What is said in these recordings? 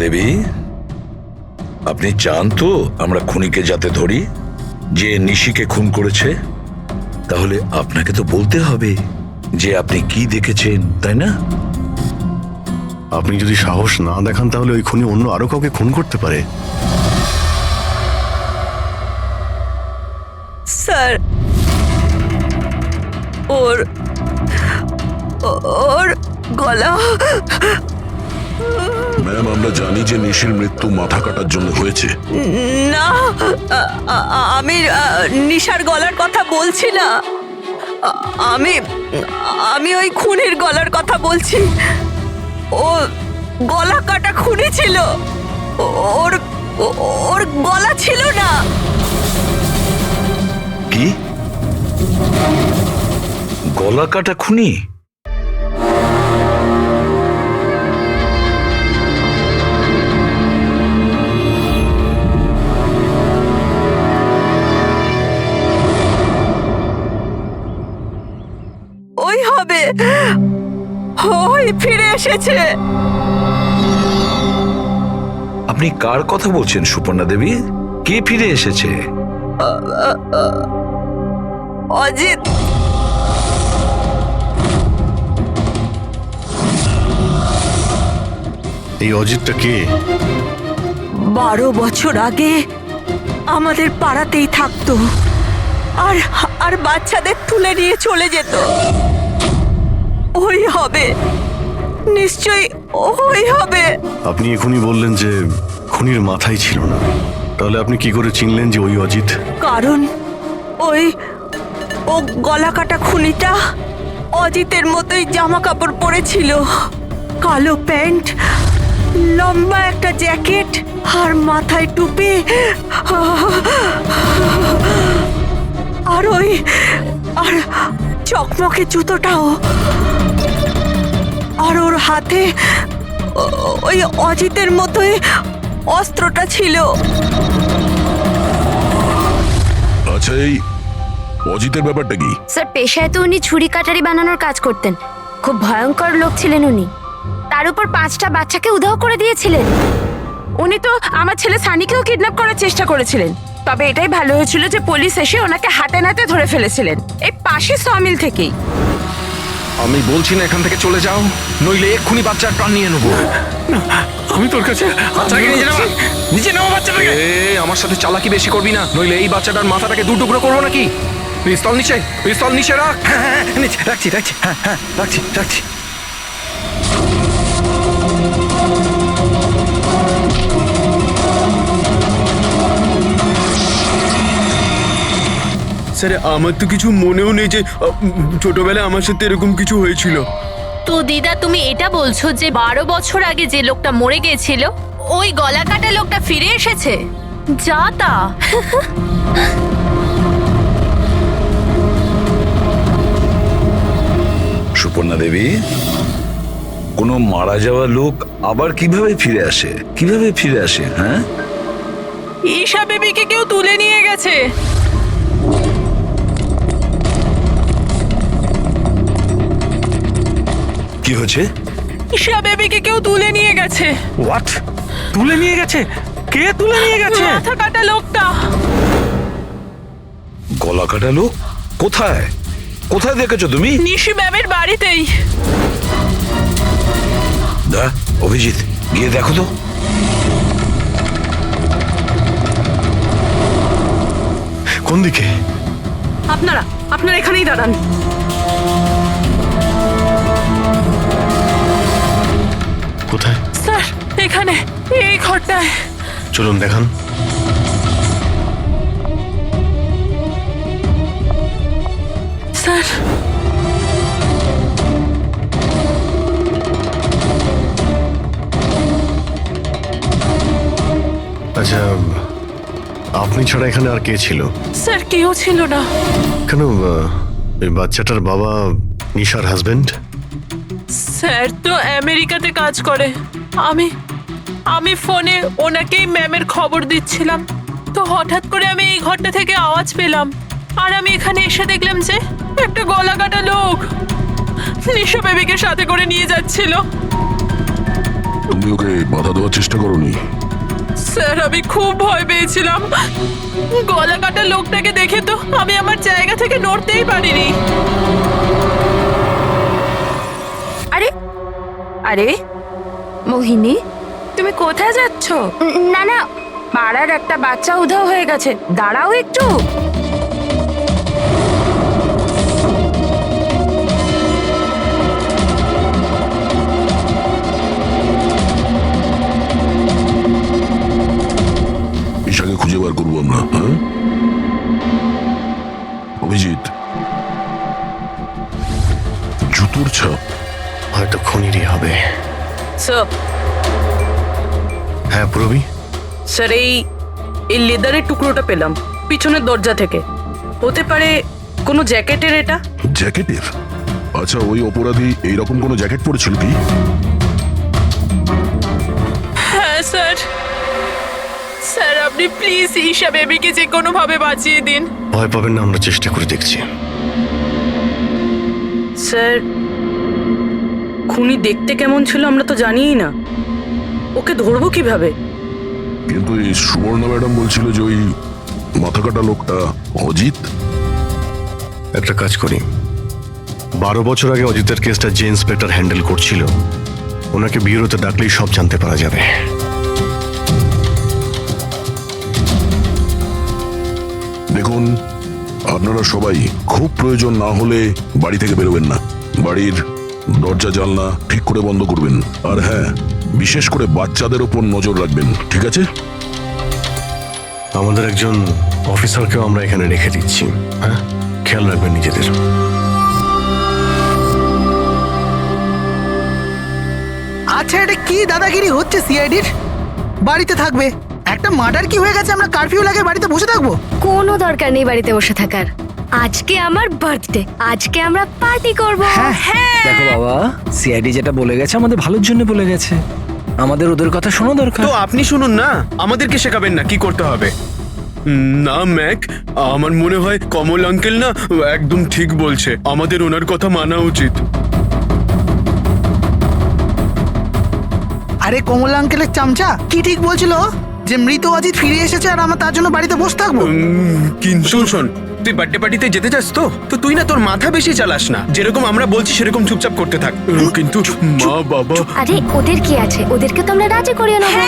দেবী, আপনি চান তো আমরা খুনিকে যাতে ধরি, যে নিশিকে খুন করেছে? তাহলে আপনাকে তো বলতে হবে যে আপনি কি দেখেছেন, তাই না? আপনি যদি সাহস না দেখান তাহলে ওই খুনি অন্য আরো কাউকে খুন করতে পারে। স্যার, ওর ওর গলা। ম্যাম, আমরা জানি যে নিশির মৃত্যু মাথা কাটার জন্য হয়েছে। না, আমি নিশার গলার কথা বলছি না। আমি আমি ওই খুনির গলার কথা বলছি। ও গলা কাটা খুনি ছিল, ওর ওর গলা ছিল না। কি গলা কাটা খুনি? ওই হবে, ওই ফিরে এসেছে। আপনি কার কথা বলছেন সুপর্ণা দেবী? কে ফিরে এসেছে? অজিত। এই অজিতটা কে? 12 বছর আগে আমাদের পাড়াতেই থাকতো, আর আর বাচ্চাদের তুলে নিয়ে চলে যেত। ওই হবে, নিশ্চয়ই ওই হবে। আপনি এখনই বললেন যে খুনির মাথাই ছিল না, তাহলে আপনি কি করে চিনলেন যে ওই অজিত? কারণ ওই ও গলা কাটা খুনিটা অজিতের মতোই জামা কাপড় পরেছিল, কালো প্যান্ট, লম্বা একটা জ্যাকেট আর মাথায় টুপি, আর ওই আর চকমকে জুতোটাও, আর ওর হাতে ওই অজিতের মতোই অস্ত্রটা ছিল। আচ্ছা, এই অজিতের ব্যাপারটা কি? স্যার, পেশায় তো উনি ছুরি কাটারি বানানোর কাজ করতেন। খুব ভয়ঙ্কর লোক ছিলেন উনি। তার উপর 5টা বাচ্চাকে উধাও করে দিয়েছিলেন। উনি তো আমার ছেলে সানিকেও কিডন্যাপ করার চেষ্টা করেছিলেন। তবে এটাই ভালো হয়েছিল যে পুলিশ এসে ওনাকে হাতে নাতে ধরে ফেলেছিলেন, এই পাশে সমিল থেকেই। আমি বলছি না এখান থেকে চলে যাও, নইলে এক্ষুনি বাচ্চার প্রাণ নিয়ে নেবো। আমি তোর কাছে বাচ্চাকে নিচে নাও বাচ্চাটাকে। আমার সাথে চালাকি বেশি করবি না, নইলে এই বাচ্চাটার মাথাটাকে দু টুকরো করবো নাকি। পিস্তল নিচে রাখ। হ্যাঁ, নিচে রাখছি। হ্যাঁ, রাখছি। স্যার, আমার তো কিছু মনেও নেই যে ছোটবেলায় আমার সাথে এরকম কিছু হয়েছিল। তো দিদা, তুমি এটা বলছো যে 12 বছর আগে যে লোকটা মরে গিয়েছিল ওই গলা কাটা লোকটা ফিরে এসেছে? যা তা। সুপর্ণা দেবী, কোনো মারা যাওয়া লোক আবার কিভাবে ফিরে আসে? হ্যাঁ, ঈশা বেবিকে কেউ তুলে নিয়ে গেছে। কি হচ্ছে? ঈশা বেবিকে কেউ তুলে নিয়ে গেছে। হোয়াট? তুলে নিয়ে গেছে? কে তুলে নিয়ে গেছে? মাথা কাটা লোকটা। গলা কাটা লোক? কোথায় দেখেছো তুমি? নিশি ম্যামের বাড়িতেই। অভিজিৎ, গিয়ে দেখো তো। কোন দিকে? আপনারা এখানেই দাঁড়ান। কোথায়? স্যার, এখানে, এই ঘরটায়। চলুন দেখান। স্যার, আচ্ছা, আপনি ছাড়া এখানে আর কে ছিল? স্যার, কেউ ছিল না। কেন, এই বাচ্চাটার বাবা নিশার হাজবেন্ড? স্যার তো আমেরিকাতে কাজ করে। আমি ফোনে ওনাকেই ম্যামের খবর দিচ্ছিলাম, তো হঠাৎ করে আমি এই ঘরটা থেকে আওয়াজ পেলাম, আর আমি এখানে এসে দেখলাম যে একটা গলা কাটা লোক নিশা বেবিকে সাথে করে নিয়ে যাচ্ছিল। তুমি ওকে বাধা দেওয়ার চেষ্টা করোনি? স্যার আমি খুব ভয় পেয়েছিলাম। গলা কাটা লোকটাকে দেখে তো আমি আমার জায়গা থেকে নড়তেই পারিনি। আরে আরে মোহিনী, তুমি কোথায় যাচ্ছ? না না, পাড়ার একটা বাচ্চা উধাও হয়ে গেছে, দাঁড়াও একটু। ঈশাকে খুঁজে বার করবো আমরা, হ্যাঁ? অভিজিৎ, জুতোর ছাপ হয়তো খুনিরই হবে। স্যার হ্যাঁ প্রবি, স্যার এই লেদারের টুকরোটা পেলাম পিছনের দরজা থেকে। হতে পারে কোনো জ্যাকেটের এটা? জ্যাকেটের? আচ্ছা, ওই অপরাধী এইরকম কোনো জ্যাকেট পরেছিল কি? হ্যাঁ স্যার। স্যার আপনি প্লিজ ঈশা বেবিকে যে কোনো ভাবে বাঁচিয়ে দিন। ভয় পাবেন না, আমরা চেষ্টা করে দেখছি। স্যার খুনি দেখতে কেমন ছিল আমরা তো জানিই না, ওকে ধরবো কিভাবে? কিন্তু এই সুবর্ণা ম্যাডাম বলছিল যে ওই মাথা কাটা লোকটা অজিত। একটা কাজ করি, 12 বছর আগে অজিতের কেসটা যে ইন্সপেক্টর হ্যান্ডেল করছিল, ওনাকে বিউরোতে ডাকলেই সব জানতে পারা যাবে। দেখুন, আপনারা সবাই খুব প্রয়োজন না হলে বাড়ি থেকে বেরোবেন না। বাড়ির দরজা জানলা ঠিক করে বন্ধ করবেন। আর হ্যাঁ, বিশেষ করে বাচ্চাদের উপর নজর রাখবেন, ঠিক আছে? আমাদের একজন অফিসারকেও আমরা এখানে রেখে দিচ্ছি, হ্যাঁ? খেয়াল রাখবেন নিজেদের। আচ্ছা, এটা কি দাদাগিরি হচ্ছে সিআইডির? বাড়িতে থাকবে, একটা মার্ডার কি হয়ে গেছে, আমরা কারফিউ লাগে বাড়িতে বসে থাকবো? কোনো দরকার নেই বাড়িতে বসে থাকার। আজকে আমার বার্থডে, আজকে আমরা পার্টি করব। হ্যাঁ, দেখো বাবা, সিআইডি যেটা বলে গেছে আমাদের ভালোর জন্য বলে গেছে, আমাদের ওদের কথা শোনা দরকার। তো আপনি শুনুন না, আমাদেরকে শেখাবেন না কি করতে হবে। না ম্যাক, আমার মনে হয় কমল আঙ্কেল না একদম ঠিক বলছে, আমাদের ওনার কথা মানা উচিত। আরে কমল আঙ্কেলের চামচা কি ঠিক বলছিল যে মৃত অজিত ফিরে এসেছে আর আমরা তার জন্য বাড়িতে বসে থাকবো? কিন্তু শোন, তুই বার্থডে পার্টিতে যেতে চাস তো তুই না তোর মাথা বেশি চালাস না, যেরকম আমরা বলছি সেরকম চুপচাপ করতে থাক। কিন্তু মা বাবা, আরে ওদের কি আছে, ওদেরকে তো আমরা রাজি করিয়ে নেবো।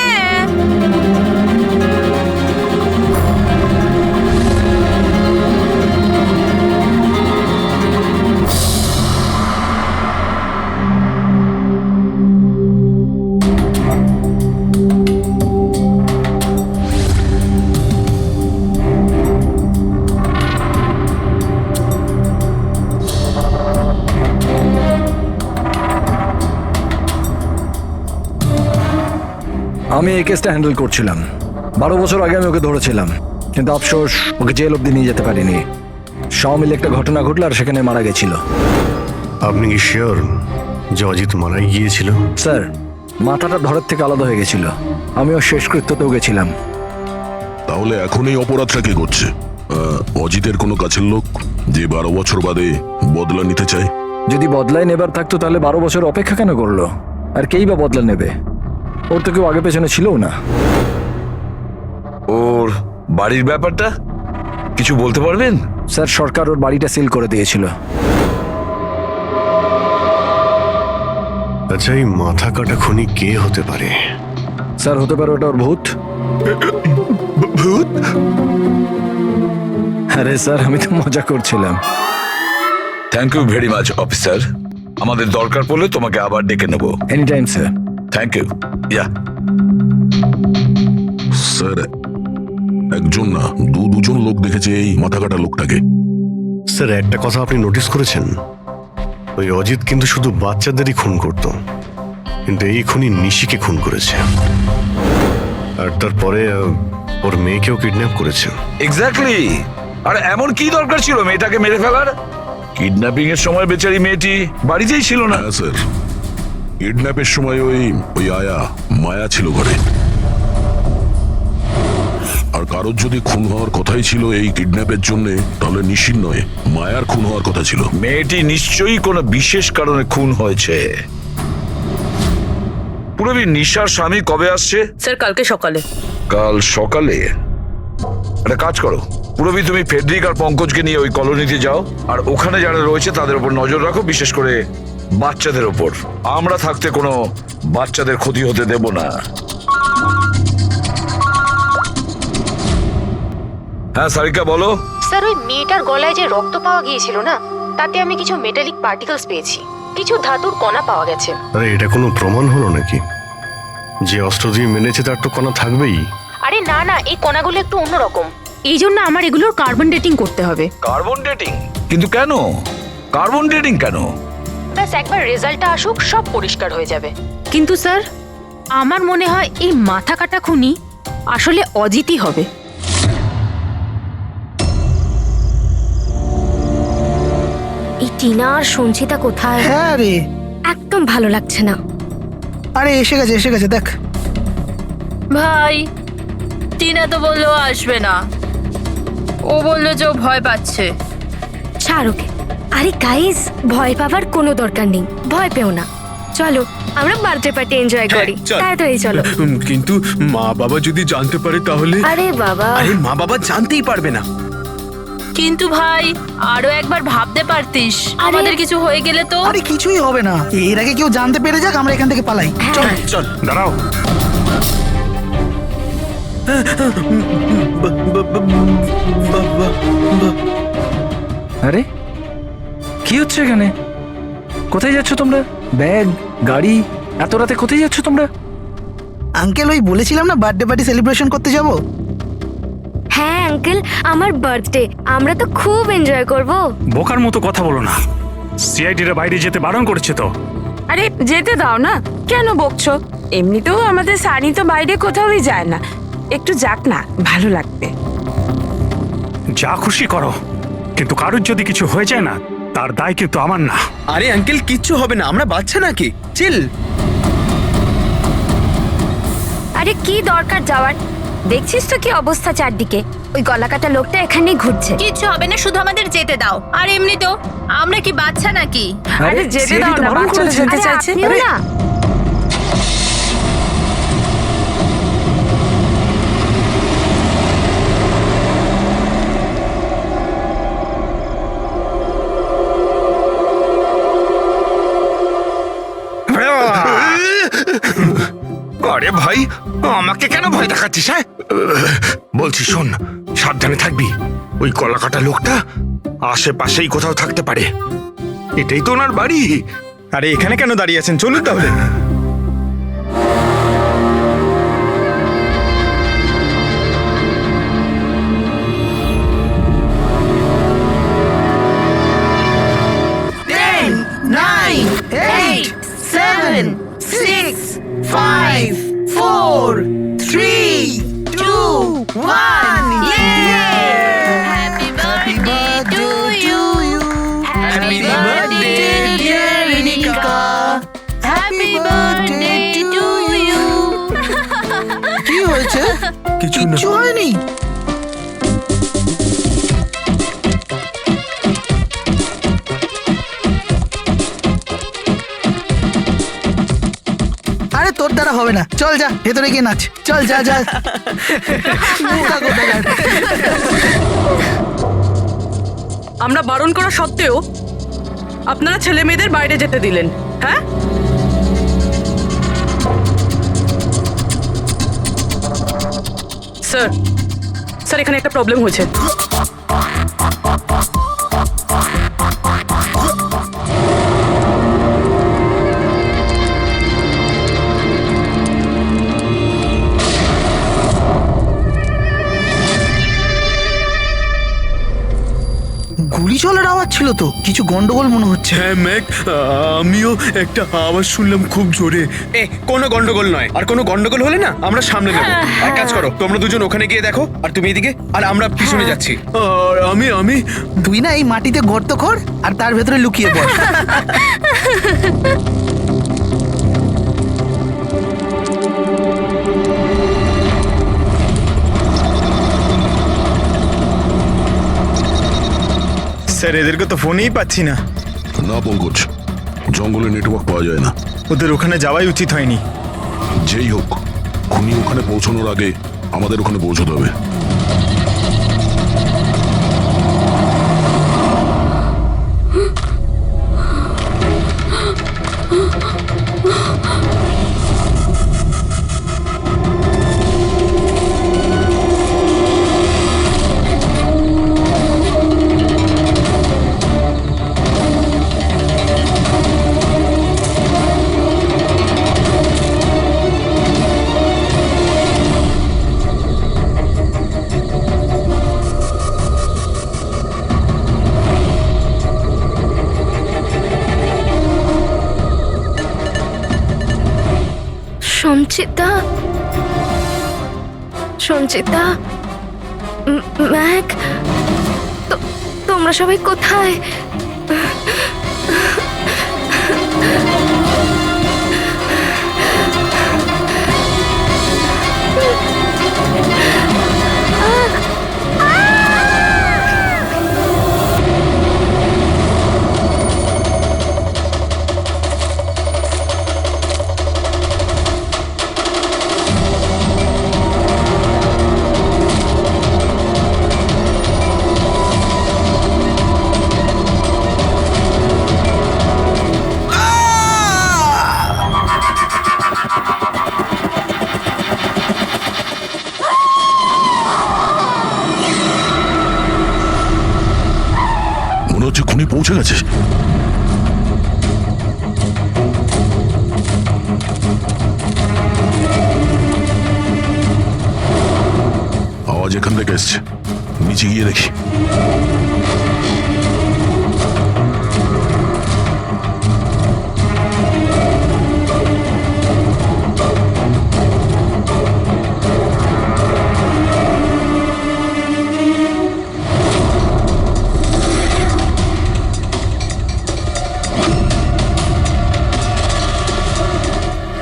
আমি এই কেসটা হ্যান্ডেল করছিলাম। 12 বছর আগে আমি ওকে ধরেছিলাম, কিন্তু আফসোস ওকে জেল অব্দি নিয়ে যেতে পারিনি। সব মিলে একটা ঘটনা ঘটলো আর সেখানে মারা গেছিল। আপনি কি শিওর যে অজিত মারাই গিয়েছিল? স্যার, মাথাটা ধরের থেকে আলাদা হয়ে গেছিল। আমিও শেষকৃত্যতেও গেছিলাম। তাহলে এখন এই অপরাধটা কে করছে? অজিতের কোনো কাছের লোক যে 12 বছর বাদে বদলা নিতে চায়? যদি বদলায় নেবার থাকতো তাহলে 12 বছর অপেক্ষা কেন করলো? আর কেই বা বদলা নেবে? ওর তো কেউ আগে পেছনে ছিলও না। ওর বাড়ির ব্যাপারটা কিছু বলতে পারবেন? স্যার, সরকার ওর বাড়িটা সিল করে দিয়েছিল। আচ্ছা, এই মাথা কাটা খুনি কে হতে পারে? স্যার, হতে পারে ওটা ওর ভূত। ভূত? আরে স্যার, আমি তো মজা করছিলাম। Thank you very much officer, আমাদের দরকার পড়লে তোমাকে আবার ডেকে নেব। Any time sir. Thank you. Yeah sir, একজন না দুজন লোক দেখেছে এই মাথা কাটা লোকটাকে। স্যার, একটা কথা আপনি নোটিস করেছেন? ওই অজিত কিন্তু শুধু বাচ্চাদেরই খুন করত, কিন্তু এই খুনি নিশিকে খুন করেছে। আর তারপরে ওর মেয়েকেও কিডন্যাপ করেছে। এক্স্যাক্টলি। আর এমন কি দরকার ছিল মেয়েটাকে মেরে ফেলার? কিডন্যাপিং এর সময় বেচারি মেয়েটি বাড়িতেই ছিল না। হ্যাঁ স্যার, কিডন্যাপের সময় ওই আয়া মায়া ছিল ঘরে। আর কারোর যদি খুন হওয়ার কথাই ছিল এই কিডন্যাপের জন্য, তাহলে নিশির নয় মায়ার খুন হওয়ার কথা ছিল। মেয়েটি নিশ্চয়ই কোনো বিশেষ কারণে খুন হয়েছে। পুরবী, নিশার স্বামী কবে আসছে? স্যার কালকে সকালে। কাল সকালে? একটা কাজ করো পুরবী, তুমি ফেডরিক আর পঙ্কজকে নিয়ে ওই কলোনিতে যাও, আর ওখানে যারা রয়েছে তাদের উপর নজর রাখো, বিশেষ করে বাচ্চাদের উপর। আমরা থাকতে কোনো বাচ্চাদের ক্ষতি হতে দেব না। হ্যাঁ সারিকা, বলো। স্যার, ওই মেয়েটার গলায় যে রক্ত পাওয়া গিয়েছিল না, তাতে আমি কিছু মেটালিক পার্টিকেলস পেয়েছি, কিছু ধাতুর কণা পাওয়া গেছে। আরে এটা কোনো প্রমাণ হলো নাকি? যে অস্ত্র দিয়ে মেনেছে তার তো কণা থাকবেই। আরে না না, এই কণাগুলো একটু অন্যরকম, এই জন্য আমার এগুলোর কার্বন ডেটিং করতে হবে। Carbon dating? কিন্তু কেন কার্বন ডেটিং কেন? ব্যাস একবার রেজাল্টটা আসুক, সব পরিষ্কার হয়ে যাবে। কিন্তু স্যার, আমার মনে হয় এই মাথা কাটা খুনি আসলে অজিতই হবে। এই টিনা আর সঞ্চিতা কোথায়? হ্যাঁ রে, একদম ভালো লাগছে না। আরে এসে গেছে দেখ। ভাই, টিনা তো বললো আসবে না, ও বললো যে ও ভয় পাচ্ছে। ছাড় ওকে। আরে গাইস, ভয় পাওয়ার কোনো দরকার নেই, ভয় পেও না। চলো আমরা বার্থডে পার্টি এনজয় করি, চল। তাড়াতাড়ি চলো। কিন্তু মা বাবা যদি জানতে পারে তাহলে? আরে বাবা, আরে মা বাবা জানতেই পারবে না। কিন্তু ভাই, আরো একবার ভাবতে পারতিস, আমাদের কিছু হয়ে গেলে তো। আরে কিছুই হবে না, এর আগে কেউ জানতে পেরে যাক, আমরা এখান থেকে পালাই। চল চল। দাঁড়াও, আরে কি হচ্ছে এখানে? কোথায় যাচ্ছ তোমরা? ব্যাগ, গাড়ি, এত রাতে কোথায় যাচ্ছ তোমরা? আঙ্কেল, ওই বলেছিলাম না বার্থডে পার্টি সেলিব্রেশন করতে যাব। হ্যাঁ আঙ্কেল, আমার বার্থডে, আমরা তো খুব এনজয় করব। বোকার মতো কথা বলো না, সিআইডিরা বাইরে যেতে বারণ করেছে তো। আরে যেতে দাও না, কেন বকছো? এমনিতেও আমাদের সানি তো বাইরে কোথাওই যায় না, একটু যাক না, ভালো লাগবে। যা খুশি করো, কিন্তু কারোর যদি কিছু হয়ে যায় না, তার দায় কিন্তু আমার না। আরে আঙ্কেল, কিচ্ছু হবে না, আমরা বাচ্চা নাকি, চিল। আরে কি দরকার যাওয়ার? দেখছিস তো কি অবস্থা চারদিকে, ওই গলাকাটা লোকটা এখানেই ঘুরছে। কিচ্ছু হবে না, শুধু আমাদের যেতে দাও। আর এমনি তো আমরা কি বাচ্চা নাকি? আরে যেতে দাও না, বাচ্চারা যেতে আরে চাইছে। আপনিও না। আরে ভাই, আমাকে কেন ভয় দেখাচ্ছিস? হ্যাঁ বলছি শোন, সাবধানে থাকবি। ওই কলাকাটা লোকটা আশেপাশেই কোথাও থাকতে পারে, এটাই তো ওনার বাড়ি। আরে এখানে কেন দাঁড়িয়ে আছেন, চলুন তাহলে। Happy birthday to you. Happy birthday dear Rinika. Happy birthday to you. কি হয়েছে? কিছু না। কিচ্ছু হয়নি। আরে তোর দ্বারা হবে না, চল যা ভেতরে গিয়ে নাচ, চল যা যা। বোকা কোথাকার। আমরা বারণ করা সত্ত্বেও আপনারা ছেলে মেয়েদের বাইরে যেতে দিলেন, হ্যাঁ? স্যার, স্যার এখানে একটা প্রবলেম হয়েছে। গুলি চলার আওয়াজ ছিল তো, কিছু গন্ডগোল মনে হচ্ছে। হ্যাঁ ম্যাক, আমিও একটা আওয়াজ শুনলাম খুব জোরে। কোনো গন্ডগোল নয়, আর কোনো গন্ডগোল হলে না আমরা সামনে নেব। এক কাজ করো, তোমরা দুজন ওখানে গিয়ে দেখো, আর তুমি এদিকে, আর আমরা পিছনে যাচ্ছি। আর আমি তুই না এই মাটিতে গর্ত কর আর তার ভেতরে লুকিয়ে পড়। স্যার, এদেরকে তো ফোনেই পাচ্ছি না। না পঙ্কজ, জঙ্গলে নেটওয়ার্ক পাওয়া যায় না। ওদের ওখানে যাওয়াই উচিত হয়নি। যেই হোক, খুনি ওখানে পৌঁছানোর আগে আমাদের ওখানে পৌঁছতে হবে। সঞ্চিতা, সঞ্চিতা, ম্যাক, তোমরা সবাই কোথায়? মনে হচ্ছে খুনি পৌঁছে গেছে। আওয়াজ এখান থেকে এসছে, নিচে গিয়ে দেখি।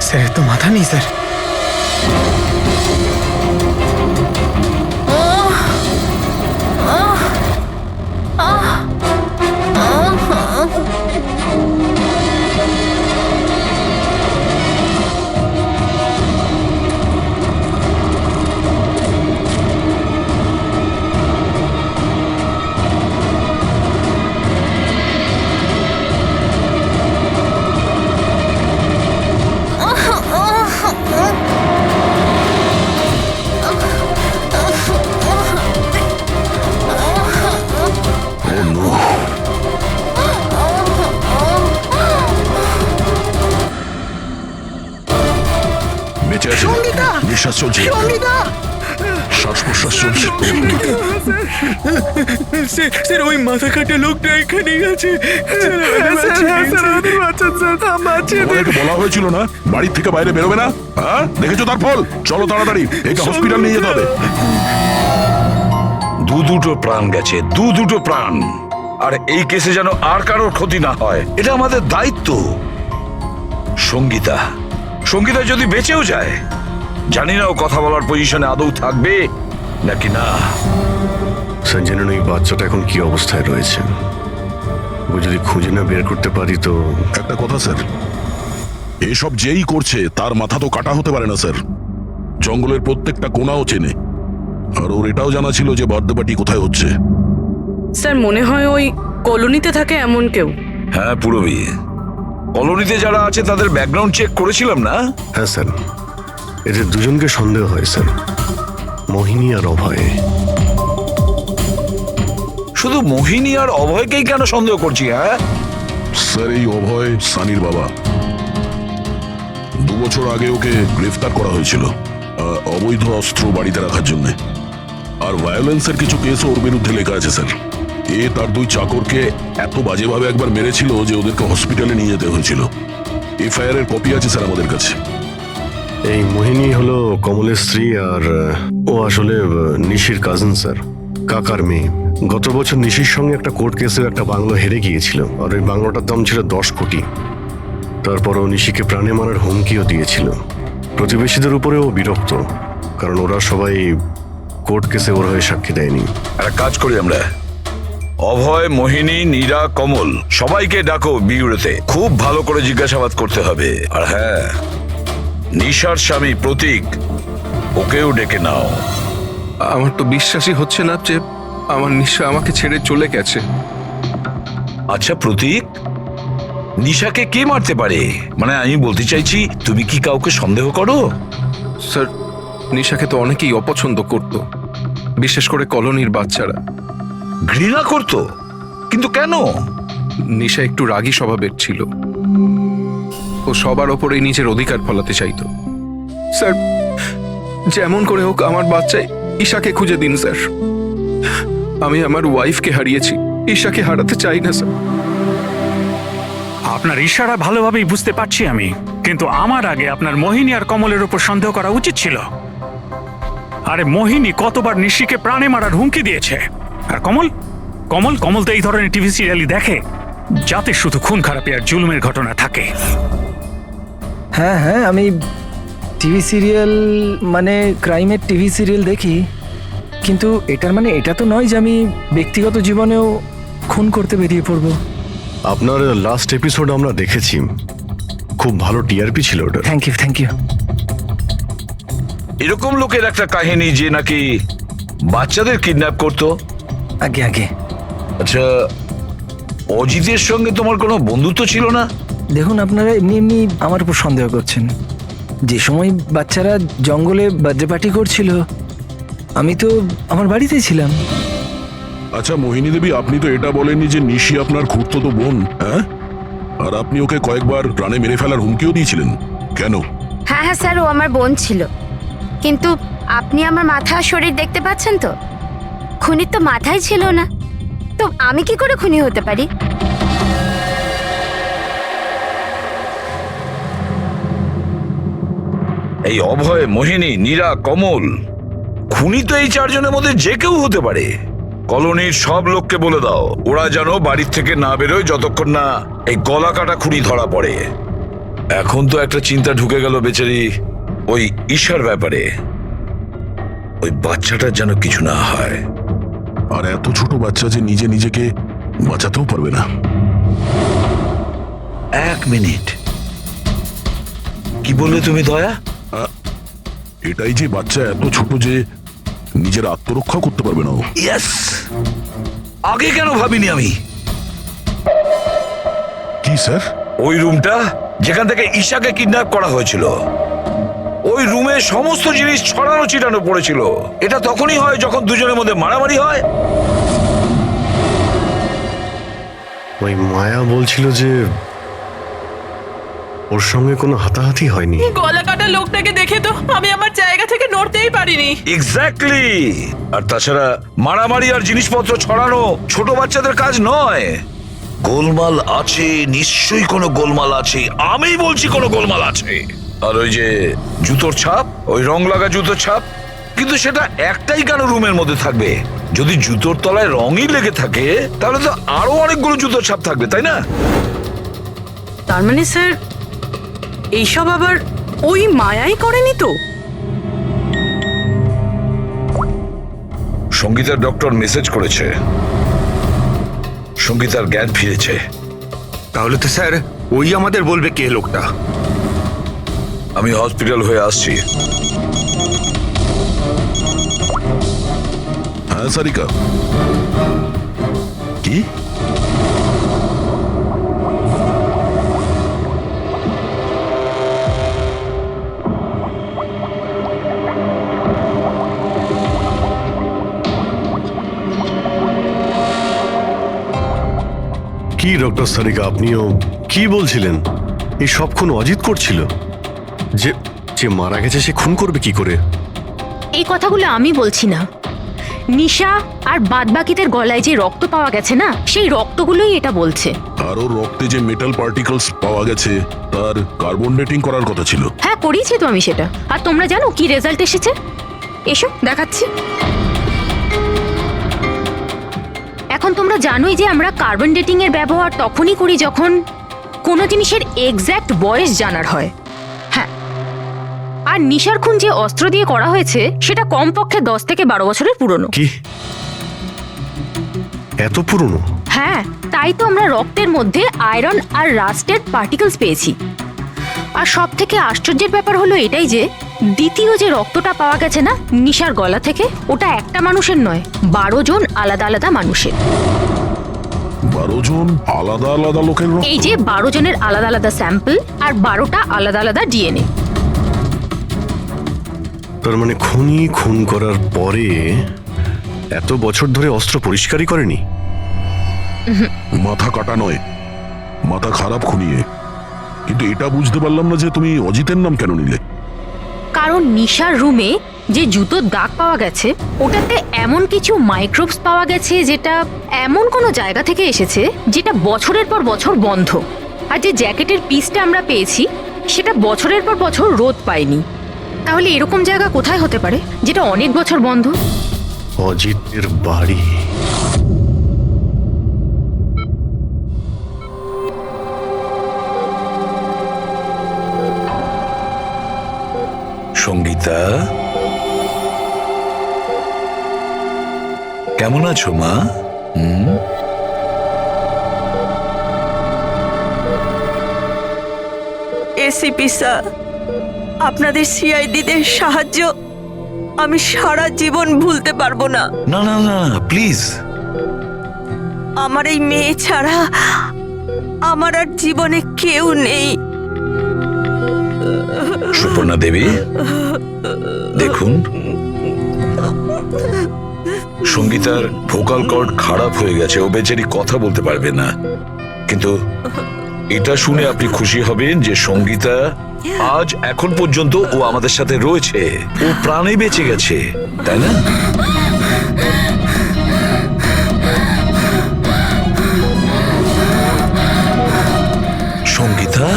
স্যার তো মাথা নেই স্যার। বেঁচে আছে, নিঃশ্বাস চলছে, শ্বাস প্রশ্বাস চলছে। স্যার ওই মাথা কাটা লোকটা এখানেই আছে। তোমাদেরকে বলা হয়েছিল না বাড়ির থেকে বাইরে বেরোবে না? হ্যাঁ, দেখেছো তার ফল। চলো তাড়াতাড়ি, একে হসপিটাল নিয়ে যেতে হবে। দুটো প্রাণ গেছে, দুটো প্রাণ। আর এই কেসে যেন আর কারোর ক্ষতি না হয়, এটা আমাদের দায়িত্ব। সঙ্গীতা, সঙ্গীতা যদি বেঁচেও যায়, জানি না ও কথা বলার পজিশনে আদৌ থাকবে নাকি না। স্যার জানেন এই বাচ্চাটা এখন কি অবস্থায় রয়েছে? ও যদি খুঁজে না বের করতে পারি তো। একটা কথা স্যার, এসব যেই করছে তার মাথা তো কাটা হতে পারে না স্যার। জঙ্গলের প্রত্যেকটা কোণাও চেনে, আর ওর এটাও জানা ছিল যে বার্থডে পার্টি কোথায় হচ্ছে। স্যার মনে হয় ওই কলোনিতে থাকে এমন কেউ। হ্যাঁ পুরবী, কলোনিতে যারা আছে তাদের ব্যাকগ্রাউন্ড চেক করেছিলাম না? হ্যাঁ স্যার, এদের দুজনকে সন্দেহ হয় স্যার, মোহিনী আর অভয়। শুধু মোহিনী আর অভয়কেই কেন সন্দেহ করছি? হ্যাঁ স্যার, এই অভয় সানির বাবা। 2 বছর আগে ওকে গ্রেফতার করা হয়েছিল অবৈধ অস্ত্র বাড়িতে রাখার জন্য। আর ভায়োলেন্সের কিছু কেস ওর বিরুদ্ধে লেখা আছে স্যার। এ তার 2 চাকরকে এত বাজেভাবে একবার মেরেছিল যে ওদেরকে হসপিটালে নিয়ে যেতে হয়েছিল। এফআইআর এর কপি আছে স্যার আমাদের কাছে। এই মোহিনী হলো কমলের স্ত্রী, আর ও আসলে নিশির কাজিন স্যার, কাকার মেয়ে। গত বছর নিশির সঙ্গে একটা কোর্ট কেসে একটা বাংলো হেরে গিয়েছিল, আর ওই বাংলোটার দাম ছিল 10 কোটি। তারপর ও নিশিকে প্রাণে মারার হুমকিও দিয়েছিল। প্রতিবেশীদের উপরেও বিরক্ত, কারণ ওরা সবাই কোর্ট কেসে ওর হয়ে সাক্ষী দেয়নি। একটা কাজ করি আমরা, অভয়, মোহিনী, নীরা, কমল সবাইকে ডাকো বিউরোতে। খুব ভালো করে জিজ্ঞাসাবাদ করতে হবে। আর হ্যাঁ, নিশার স্বামী প্রতীক, ওকেও ডেকে নাও। আমার তো বিশ্বাসই হচ্ছে না যে আমার নিশা আমাকে ছেড়ে চলে গেছে। আচ্ছা প্রতীক, নিশাকে কে মারতে পারে? মানে আমি বলতে চাইছি, তুমি কি কাউকে সন্দেহ করো? স্যার, নিশাকে তো অনেকেই অপছন্দ করত, বিশেষ করে কলোনির বাচ্চারা। ঘৃণা করতো? কিন্তু কেন? নিশা একটু রাগী স্বভাবের ছিল। ও সবার ওপরেই নিজের অধিকার ফলাতে চাইতো। স্যার, যেমন করে হোক আমার বাচ্চাই ঈশাকে খুঁজে দিন স্যার। আমি আমার ওয়াইফকে হারিয়েছি, ঈশাকে হারাতে চাই না স্যার। আপনার ইশারা ভালোভাবেই বুঝতে পারছি আমি, কিন্তু আমার আগে আপনার মোহিনী আর কমলের উপর সন্দেহ করা উচিত ছিল। আরে মোহিনী কতবার নিশিকে প্রাণে মারার হুমকি দিয়েছে, আর কমল কমল কমল তো এই ধরনের টিভি সিরিয়ালই দেখে, যাতে শুধু খুন খারাপি আর জুলুমের ঘটনা থাকে। হ্যাঁ হ্যাঁ, আমি টিভি সিরিয়াল মানে ক্রাইমের টিভি সিরিয়াল দেখি, কিন্তু এটার মানে এটা তো নয় যে আমি ব্যক্তিগত জীবনেও খুন করতে বেরিয়ে পড়বো। আপনার লাস্ট এপিসোড আমরা দেখেছি, খুব ভালো টিআরপি ছিল ওটা। Thank you thank you. এরকম লোকের একটা কাহিনী যে নাকি বাচ্চাদের কিডন্যাপ করতো। আগে আগে। আচ্ছা, অজিতের সঙ্গে তোমার কোনো বন্ধুত্ব ছিল না? দেখুন, আপনারা এমনি এমনি আমার উপর সন্দেহ করছেন। যে সময় বাচ্চারা জঙ্গলে বার্থডে পার্টি করছিল, আমি তো আমার বাড়িতেই ছিলাম। আচ্ছা মোহিনী দেবী, আপনি তো এটা বলেননি যে নিশি আপনার খুড়তুতো বোন, হ্যাঁ? আর আপনি ওকে কয়েকবার প্রাণে মেরে ফেলার হুমকিও দিয়েছিলেন, কেন? হ্যাঁ হ্যাঁ স্যার, ও আমার বোন ছিল। কিন্তু আপনি আমার মাথা আর শরীর দেখতে পাচ্ছেন তো, খুনির তো মাথাই ছিল না, তো আমি কি করে খুনি হতে পারি? এই অভয়, মোহিনী, নীরা, কমল, খুনি তো এই চারজনের মধ্যে যে কেউ হতে পারে। কলোনির সব লোককে বলে দাও, ওরা যেন বাড়ির থেকে না বেরোয় যতক্ষণ না এই গলা কাটা খুনি ধরা পড়ে। এখন তো একটা চিন্তা ঢুকে গেল বেচারি ওই ঈশার ব্যাপারে, ওই বাচ্চাটার যেন কিছু না হয়। আর এত ছোট বাচ্চা যে নিজে নিজেকে বাঁচাতেও পারবে না। এক মিনিট, কি বললে তুমি দয়া? এটাই যে বাচ্চা এত ছোট যে নিজের আত্মরক্ষা করতে পারবে না। ইয়েস, আগে কেন ভাবিনি আমি? কি স্যার? ওই রুমটা যেখান থেকে ঈশাকে কিডন্যাপ করা হয়েছিল, ওই রুমে সমস্ত জিনিস ছড়ানো ছিটানো পড়েছিল। এটা তখনই হয় যখন দুজনের মধ্যে মারামারি হয়। ওই মায়া বলছিল যে ওর সঙ্গে কোনো হাতাহাতি হয়নি। গলা কাটা লোকটাকে দেখে তো আমি আমার জায়গা থেকে নড়তেই পারিনি। এক্স্যাক্টলি। আর তাছাড়া মারামারি আর জিনিসপত্র ছড়ানো ছোট বাচ্চাদের কাজ নয়। গোলমাল আছে, নিশ্চয়ই কোনো গোলমাল আছে, আমি বলছি কোনো গোলমাল আছে। আর ওই যে জুতোর ছাপ, ওই রং লাগা জুতোর ছাপ, কিন্তু সেটা একটাই কেন রুমের মধ্যে থাকবে? যদি জুতোর তলায় রঙই লেগে থাকে তাহলে তো আরো অনেকগুলো জুতোর ছাপ থাকবে, তাই না? তার মানে স্যার এইসব আবার ওই মায়াই করেনি তো? সঙ্গীতার ডক্টর মেসেজ করেছে, সঙ্গীতার জ্ঞান ফিরেছে। তাহলে তো স্যার ওই আমাদের বলবে কে লোকটা। আমি হসপিটাল হয়ে আসছি। হ্যাঁ সারিকা, কি? কি ডক্টর সারিকা, আপনিও কি বলছিলেন? এই সব খুন অজিত করছিল? যে যে মারা গেছে সে খুন করবে কি করে? এই কথাগুলো আমি বলছি না, নিশা আর বাদবাকিদের গলায় যে রক্ত পাওয়া গেছে না, সেই রক্তগুলোই এটা বলছে। আর ওর রক্তে যে মেটাল পার্টিকেলস পাওয়া গেছে তার কার্বন ডেটিং করার কথা ছিল। হ্যাঁ, করিয়েছি তো আমি সেটা। আর তোমরা জানো কি রেজাল্ট এসেছে? এসো দেখাচ্ছি। এখন তোমরা জানোই যে আমরা কার্বন ডেটিং এর ব্যবহার তখনই করি যখন কোনো জিনিসের এক্স্যাক্ট বয়স জানার হয়। হ্যাঁ, আর নিশার খুন যে অস্ত্র দিয়ে করা হয়েছে সেটা কমপক্ষে 10 থেকে 12 বছরের পুরনো। কি এত পুরনো? হ্যাঁ, তাই তো আমরা রক্তের মধ্যে আয়রন আর রাস্টেড পার্টিকেলস পেয়েছি। আর সব থেকে আশ্চর্যের ব্যাপার হলো এটাই যে দ্বিতীয় যে রক্তটা পাওয়া গেছে না নিশার গলা থেকে, ওটা একটা মানুষের নয়, 12 জন আলাদা আলাদা মানুষের। 12 জন আলাদা আলাদা লোকের রক্ত? এই যে 12 জনের আলাদা আলাদা স্যাম্পল আর 12টা আলাদা আলাদা ডিএনএ। তার মানে খুনি খুন করার পরে এত বছর ধরে অস্ত্র পরিষ্কারই করেনি? মাথা কাটা নয়, মাথা খারাপ খুনিয়ে। কিন্তু এটা বুঝতে পারলাম না যে তুমি অজিতের নাম কেন নিলে। কারণ নিশার রুমে যে জুতোর দাগ পাওয়া গেছে ওটাতে এমন কিছু মাইক্রোবস পাওয়া গেছে যেটা এমন কোনো জায়গা থেকে এসেছে যেটা বছরের পর বছর বন্ধ। আর যে জ্যাকেটের পিসটা আমরা পেয়েছি সেটা বছরের পর বছর রোদ পায়নি। তাহলে এরকম জায়গা কোথায় হতে পারে যেটা অনেক বছর বন্ধ? অজিতের বাড়ি। সঙ্গীতা, কেমন আছো মা? এসিপি স্যার, আপনাদের সিআইডিদের সাহায্য আমি সারা জীবন ভুলতে পারবো না। না না না, প্লিজ। আমার এই মেয়ে ছাড়া আমার আর জীবনে কেউ নেই। সুপর্ণা দেবী, দেখুন, সঙ্গীতার ভোকাল কর্ড খারাপ হয়ে গেছে, ও বেচারি কথা বলতে পারবে না। কিন্তু এটা শুনে আপনি খুশি হবেন যে সঙ্গীতা আজ এখন পর্যন্ত ও আমাদের সাথে রয়েছে, ও প্রাণে বেঁচে গেছে, তাই না? সঙ্গীতা,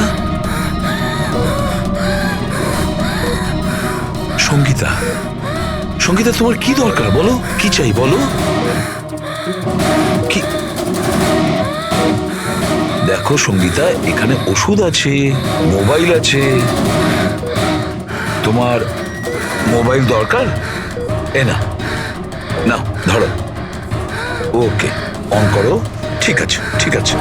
সঙ্গীতা, সঙ্গীতা, তোমার কি দরকার বলো? কি চাই বলো? কি? দেখো সঙ্গীতা, এখানে ওষুধ আছে, মোবাইল আছে। তোমার মোবাইল দরকার? এ না, নাও ধরো। ওকে, অন করো। ঠিক আছে, ঠিক আছে।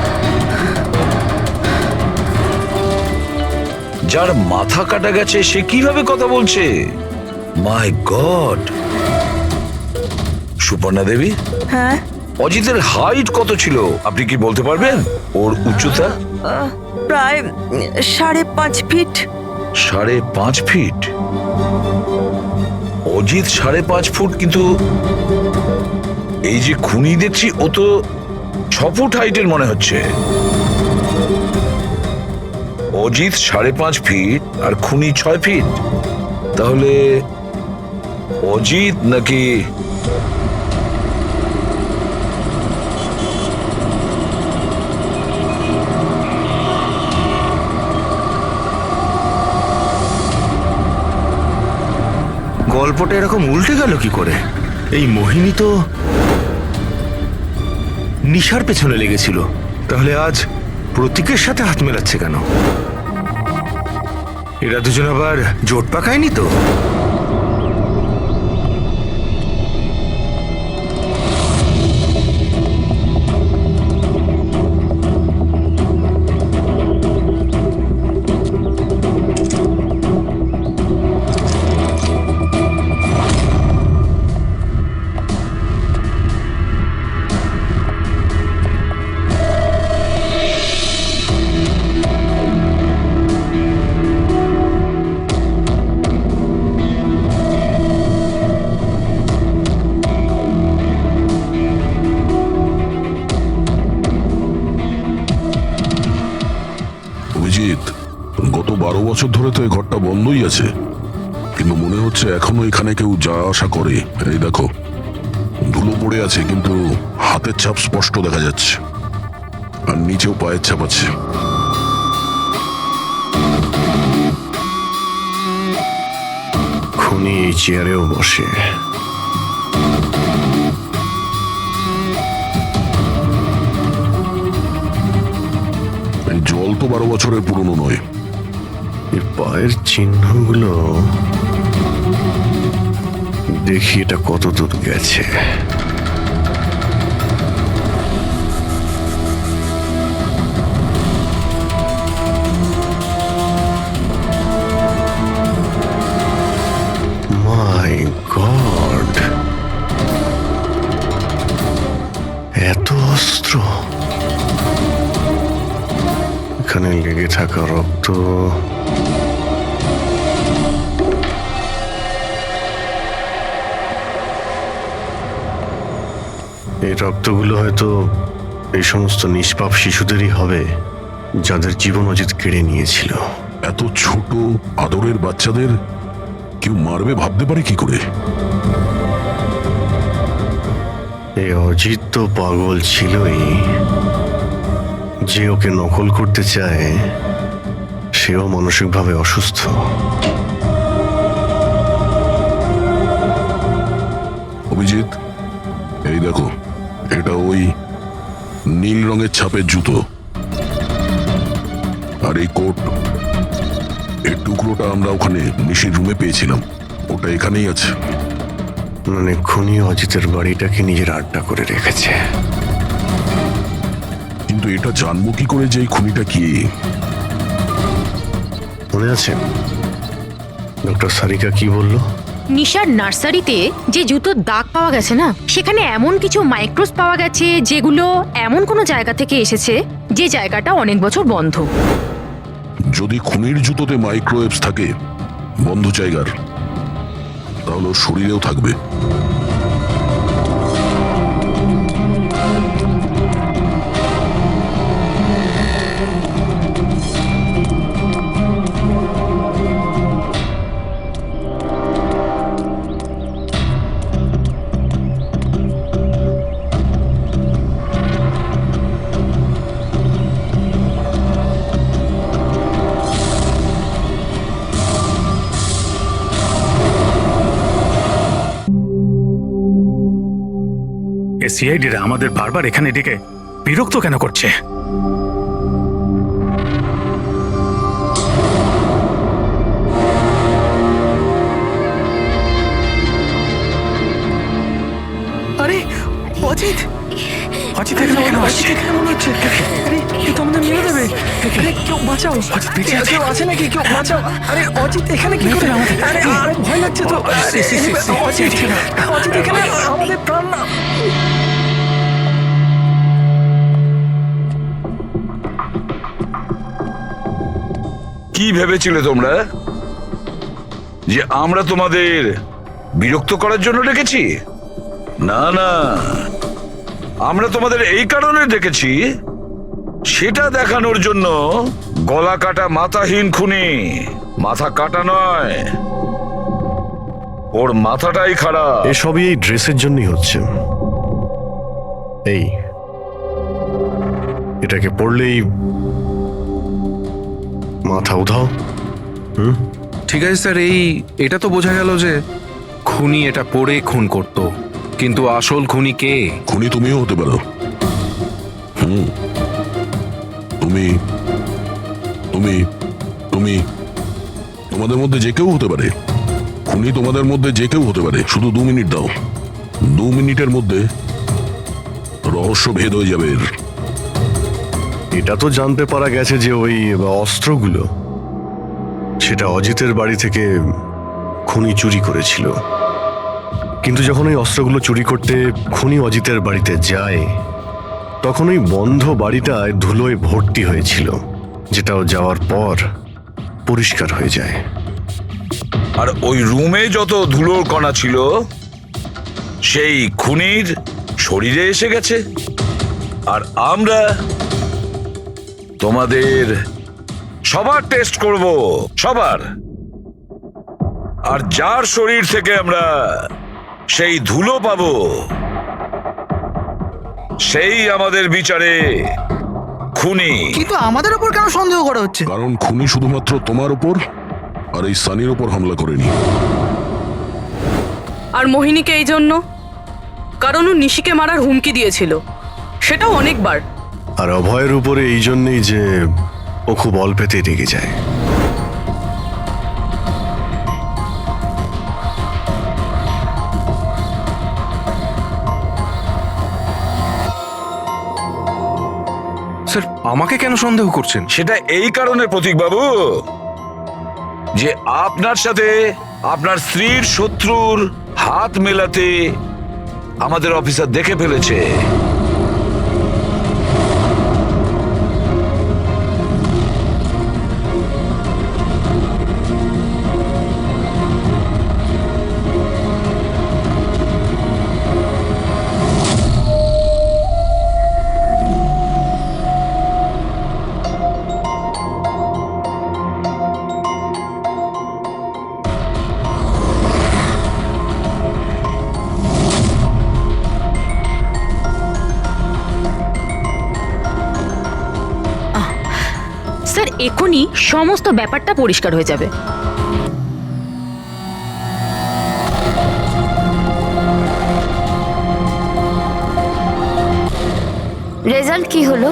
যার মাথা কাটা গেছে সে কিভাবে কথা বলছে? মাই গড। সুপর্ণা দেবী, হ্যাঁ, অজিতের হাইট কত ছিল আপনি কি বলতে পারবেন? ওর উচ্চতা? প্রায় 5.5 ফিট। 5.5 ফিট? অজিত 5.5 ফুট, কিন্তু এই যে খুনি দেখছি ও তো 6 ফুট হাইটের মনে হচ্ছে। অজিত 5.5 ফিট আর খুনি 6 ফিট। তাহলে অজিত নাকি গল্পটা এরকম উল্টে গেল কি করে? এই মোহিনী তো নিশার পেছনে লেগেছিল, তাহলে আজ প্রতীকের সাথে হাত মেলাচ্ছে কেন? এরা দুজন আবার জোট পাকায়নি তো? গত 12 বছর ধরে তো এই ঘরটা বন্ধই আছে, কিন্তু মনে হচ্ছে এখনো এখানে কেউ যাওয়া আসা করে। এই দেখো, ধুলো পড়ে আছে কিন্তু হাতের ছাপ স্পষ্ট দেখা যাচ্ছে, আর নিচেও পায়ের ছাপ আছে। খুনি এই চেয়ারেও বসে। এই জল তো 12 বছরের পুরনো নয়। এই পায়ের চিহ্নগুলো দেখি এটা কত দূর গেছে। এখানে লেগে থাকা রক্ত, এই রক্তগুলো হয়তো এই সমস্ত নিষ্পাপ শিশুদেরই হবে যাদের জীবন অজিত কেড়ে নিয়েছিল। এত ছোট আদরের বাচ্চাদের কেউ মারবে ভাবতে পারে কি করে? এই অজিত তো পাগল ছিলই, যে ওকে নকল করতে চায় সেও মানসিকভাবে অসুস্থ। অভিজিৎ, এই দেখো, এটা ওই নীল রঙের ছাপের জুতো, আর এই কোট, এই টুকরোটা আমরা ওখানে নিশির রুমে পেয়েছিলাম, ওটা এখানেই আছে। মানে খুনি অজিতের বাড়িটাকে নিজের আড্ডা করে রেখেছে। কিন্তু এটা জানবো কি করে যে এই খুনিটা কি? মনে আছে ডক্টর সারিকা কি বলল? নিশার নার্সারিতে যে জুতোর দাগ পাওয়া গেছে না, সেখানে এমন কিছু মাইক্রোস পাওয়া গেছে যেগুলো এমন কোনো জায়গা থেকে এসেছে যে জায়গাটা অনেক বছর বন্ধ। যদি খুনির জুতোতে মাইক্রোওয়েভস থাকে বন্ধ জায়গার, তাহলে ওর শরীরেও থাকবে। সিআইডিরা আমাদের বারবার এখানে ডেকে বিরক্ত কেন করছে? আরে অজিত, অজিত এখানে কেন আসছে? এখানে মনে হচ্ছে আরে কেউ তো আমাদের মেরে দেবে। আরে কেউ বাঁচাও, কেউ আছে নাকি? কেউ বাঁচাও। আরে অজিত এখানে কি করে? আরে আরে ভয় লাগছে তো। অজিত এখানে আমাদের প্রাণ না। কি ভেবেছিলে তোমরা যে আমরা তোমাদের বিরক্ত করার জন্য ডেকেছি? না না, আমরা তোমাদের এই কারণে ডেকেছি, সেটা দেখানোর জন্য গলা কাটা মাথাহীন খুনি, মাথা কাটা নয়, ওর মাথাটাই খারাপ। এসবই এই ড্রেসের জন্যই হচ্ছে। এই এটাকে পড়লেই মাথা উধাও। ঠিক আছে স্যার, এটা তো বোঝা গেল যে খুনি এটা পরে খুন করত, কিন্তু আসল খুনি কে? খুনি তুমিও হতে পারো। তুমি তুমি তুমি তোমাদের মধ্যে যে কেউ হতে পারে। খুনি তোমাদের মধ্যে যে কেউ হতে পারে। শুধু 2 মিনিট দাও, 2 মিনিটের মধ্যে রহস্য ভেদ হয়ে যাবে। এটা তো জানতে পারা গেছে যে ওই অস্ত্রগুলো সেটা অজিতের বাড়ি থেকে খুনি চুরি করেছিল। কিন্তু যখন ওই অস্ত্রগুলো চুরি করতে খুনি অজিতের বাড়িতে যায়, তখন ওই বন্ধ বাড়িটায় ধুলোয় ভর্তি হয়েছিল, যেটাও যাওয়ার পর পরিষ্কার হয়ে যায়। আর ওই রুমে যত ধুলোর কণা ছিল সেই খুনির শরীরে এসে গেছে। আর আমরা তোমাদের সবার টেস্ট করব, সবার। আর যার শরীর থেকে আমরা সেই ধুলো পাবো, সেই আমাদের বিচারে খুনি। কিন্তু আমাদের উপর কেন সন্দেহ করা হচ্ছে? কারণ খুনি শুধুমাত্র তোমার উপর আর এই সানির উপর হামলা করেনি। আর মোহিনীকে এই জন্য, কারণ ও নিশিকে মারার হুমকি দিয়েছিল, সেটাও অনেকবার। আর অভয়ের উপরে এই জন্যই যে ও খুব অল্পেতেই রেগে যায়। স্যার আমাকে কেন সন্দেহ করছেন? সেটা এই কারণে প্রতীকবাবু যে আপনার সাথে আপনার স্ত্রীর শত্রুর হাত মেলাতে আমাদের অফিসার দেখে ফেলেছে। এখনই সমস্ত ব্যাপারটা পরিষ্কার হয়ে যাবে। রেজাল্ট কি হলো?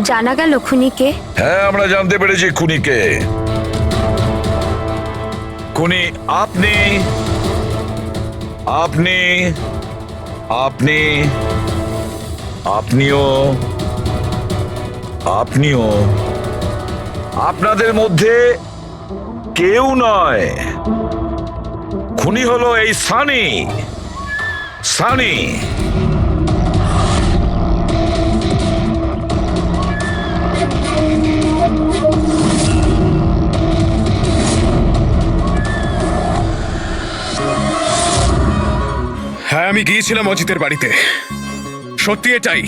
জানা গেল খুনিকে? হ্যাঁ, আমরা জানতে পেরেছি খুনিকে। খুনি আপনি আপনি আপনি আপনিও আপনিও আপনাদের মধ্যে কেউ নয়। খুনি হলো এই সানি। সানি হ্যাঁ, আমি গিয়েছিলাম অজিতের বাড়িতে। সত্যি এটাই।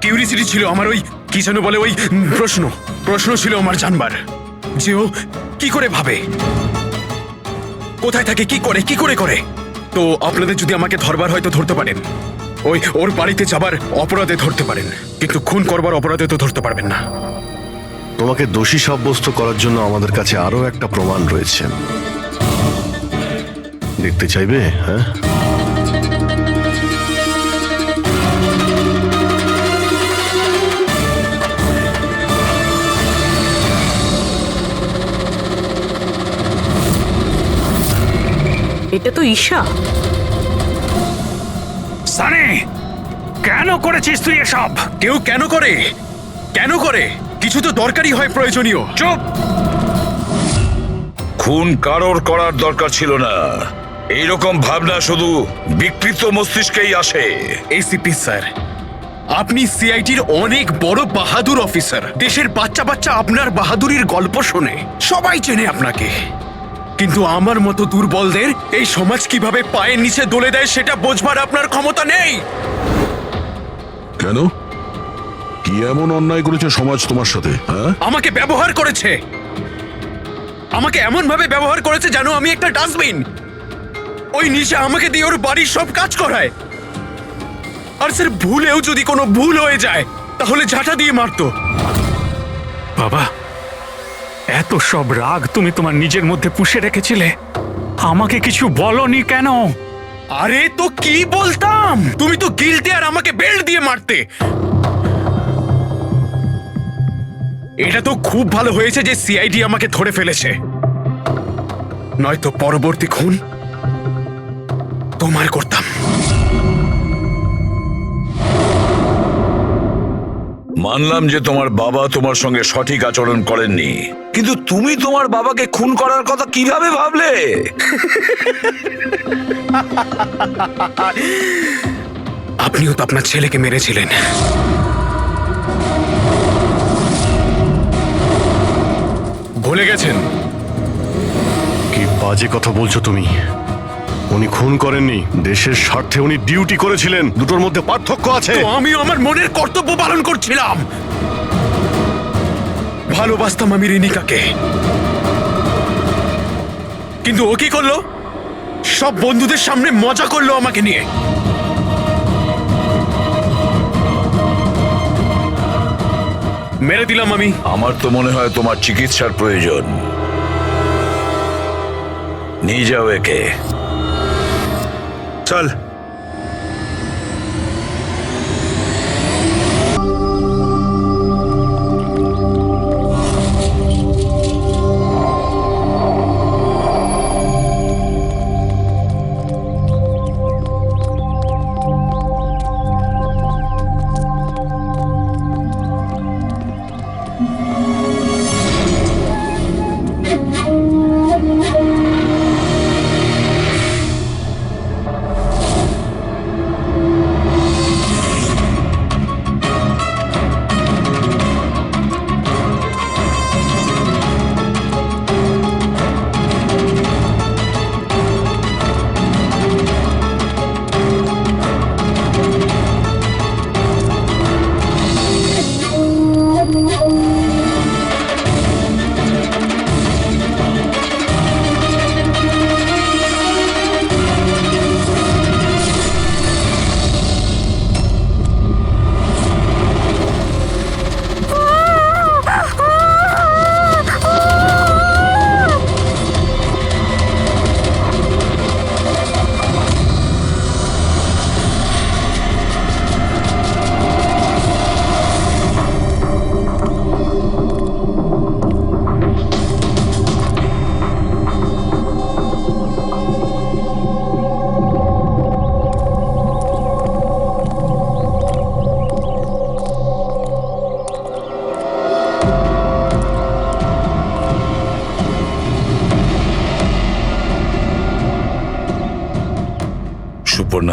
কিউরিসিটি ছিল আমার, ওই কি যেন বলে, ওই প্রশ্ন ছিল আমার জানবার যে ও কি করে ভাবে, কোথায় থাকে, কি করে। তো আপনাদের যদি আমাকে ধরবার হয় তো ধরতে পারেন, ওই ওর বাড়িতে যাবার অপরাধে ধরতে পারেন, কিন্তু খুন করবার অপরাধে তো ধরতে পারবেন না। তোমাকে দোষী সাব্যস্ত করার জন্য আমাদের কাছে আরো একটা প্রমাণ রয়েছে। দেখতে চাইবে? হ্যাঁ, এটা তো ঈশা। সানি, কেন করেছিস তুই এসব? কেউ কেন করে কিছু তো দরকারই হয়, প্রয়োজনীয়। চুপ! খুন কারোর করার দরকার ছিল না। এইরকম ভাবনা শুধু বিকৃত মস্তিষ্কেই আসে। এসিপি স্যার, আপনি সিআইডির অনেক বড় বাহাদুর অফিসার। দেশের বাচ্চা আপনার বাহাদুরির গল্প শোনে, সবাই চেনে আপনাকে। কিন্তু আমার মতো দুর্বলদের এই সমাজ কিভাবে পায়ের নিচে দলে দেয় সেটা বোঝবার আপনার ক্ষমতা নেই। কেন? কি এমন অন্যায় করেছে সমাজ তোমার সাথে? হ্যাঁ, আমাকে ব্যবহার করেছে, আমাকে এমন ভাবে ব্যবহার করেছে যেন আমি একটা ডাস্টবিন। ওই নিশা আমাকে দিয়ে ওর বাড়ির সব কাজ করায়। আর স্যার, ভুলেও যদি কোনো ভুল হয়ে যায় তাহলে ঝাঁটা দিয়ে মারতো। বাবা, এত সব রাগ তুমি তোমার নিজের মধ্যে পুষে রেখেছিলে, আমাকে কিছু বলনি কেন? আরে তো কি বলতাম, তুমি তো গিলতে আর আমাকে বেল্ট দিয়ে মারতে। এটা তো খুব ভালো হয়েছে যে সিআইডি আমাকে ধরে ফেলেছে, নয়তো পরবর্তী খুন তোমার করতাম। মানলাম যে তোমার বাবা তোমার সঙ্গে সঠিক আচরণ করেননি, কিন্তু তুমি তোমার বাবাকে খুন করার কথা কিভাবে ভাবলে? আপনিও তো আপনার ছেলেকে মেরেছিলেন। ভুলে গেছেন? কি বাজে কথা বলছো তুমি? উনি খুন করেননি, দেশের স্বার্থে উনি ডিউটি করেছিলেন। দুটোর মধ্যে পার্থক্য আছে। তো আমিও আমার মনের কর্তব্য পালন করছিলাম। ভালোবাসতাম আমি রিনিকাকে, কিন্তু ও কি করলো? সব বন্ধুদের সামনে মজা করলো আমাকে নিয়ে। মেরে দিলাম আমি। আমার তো মনে হয় তোমার চিকিৎসার প্রয়োজন। নিয়ে যাও একে। চল।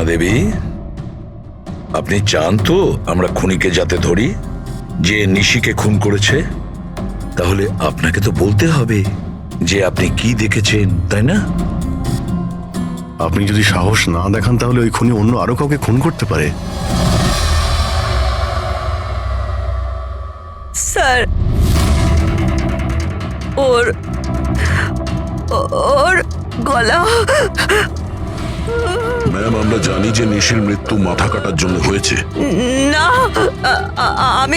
রচনা দেবী, আপনি চান তো আমরা খুনিকে যাতে ধরি, যে নিশিকে খুন করেছে? তাহলে আপনাকে তো বলতে হবে যে আপনি কি দেখেছেন, তাই না? আপনি যদি সাহস না দেখান তাহলে ওই খুনি অন্য আরো কাউকে খুন করতে পারে। স্যার, ওর ওর গলা। ম্যাম, আমরা জানি যে নিশির মৃত্যু মাথা কাটার জন্য হয়েছে। না, আমি